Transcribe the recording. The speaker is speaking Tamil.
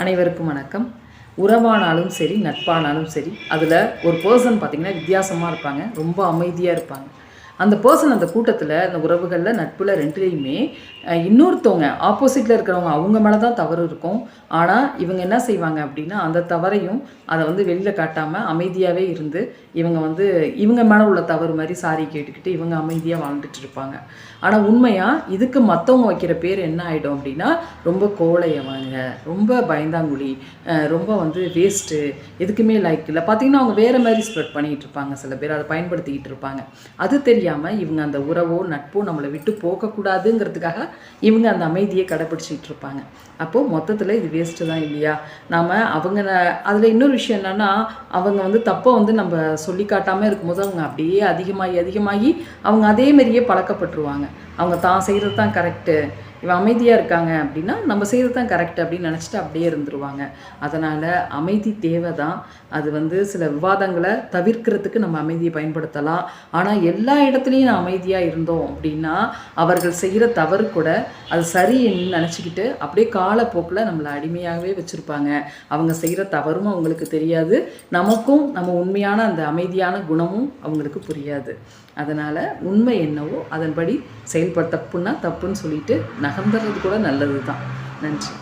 அனைவருக்கும் வணக்கம். உறவானாலும் சரி, நட்பானாலும் சரி, அதில் ஒரு பர்சன் பார்த்திங்கன்னா வித்தியாசமாக இருப்பாங்க, ரொம்ப அமைதியாக இருப்பாங்க. அந்த பர்சன் அந்த கூட்டத்தில், அந்த உறவுகளில், நட்பில் ரெண்டுலேயுமே இன்னொருத்தவங்க ஆப்போசிட்டில் இருக்கிறவங்க அவங்க மேலே தான் தவறு இருக்கும். ஆனால் இவங்க என்ன செய்வாங்க அப்படின்னா, அந்த தவறையும் அதை வந்து வெளியில் காட்டாமல் அமைதியாகவே இருந்து இவங்க மேலே உள்ள தவறு மாதிரி சாரி கேட்டுக்கிட்டு இவங்க அமைதியாக வாழ்ந்துட்டு இருப்பாங்க. ஆனால் உண்மையாக இதுக்கு மற்றவங்க வைக்கிற பேர் என்ன ஆகிடும் அப்படின்னா, ரொம்ப கோழையவங்க, ரொம்ப பயந்தாங்குழி, ரொம்ப வேஸ்ட்டு, எதுக்குமே லைக் இல்லை. பார்த்திங்கன்னா அவங்க வேறு மாதிரி ஸ்ப்ரெட் பண்ணிகிட்டு இருப்பாங்க. சில பேர் அதை பயன்படுத்திக்கிட்டு இருப்பாங்க. அது தெரியாமல் இவங்க அந்த உறவோ நட்போ நம்மளை விட்டு போகக்கூடாதுங்கிறதுக்காக இவங்க அந்த அமைதியை கடைப்பிடிச்சிக்கிட்டு இருப்பாங்க. அப்போது மொத்தத்தில் இது வேஸ்ட்டு தான் இல்லையா? நாம் அதில் இன்னொரு விஷயம் என்னென்னா, அவங்க தப்பை நம்ம சொல்லி காட்டாமல் இருக்கும்போது அவங்க அப்படியே அதிகமாகி அவங்க அதே மாதிரியே பழக்கப்பட்டுருவாங்க. அவங்க தான் செய்கிறது தான் கரெக்டு, இவன் அமைதியாக இருக்காங்க அப்படின்னா நம்ம செய்கிறது தான் கரெக்ட் அப்படின்னு நினச்சிட்டு அப்படியே இருந்துருவாங்க. அதனால் அமைதி தேவை தான். அது சில விவாதங்களை தவிர்க்கிறதுக்கு நம்ம அமைதியை பயன்படுத்தலாம். ஆனால் எல்லா இடத்துலையும் நான் அமைதியாக இருந்தோம் அப்படின்னா அவர்கள் செய்கிற தவறு கூட அது சரின்னு நினச்சிக்கிட்டு அப்படியே காலப்போக்கில் நம்மளை அடிமையாகவே வச்சுருப்பாங்க. அவங்க செய்கிற தவறும் அவங்களுக்கு தெரியாது, நமக்கும் நம்ம உண்மையான அந்த அமைதியான குணமும் அவங்களுக்கு புரியாது. அதனால் உண்மை என்னவோ அதன்படி செயல்பட, தப்புன்னா தப்புன்னு சொல்லிட்டு நகர்ந்துறது கூட நல்லது தான். நன்றி.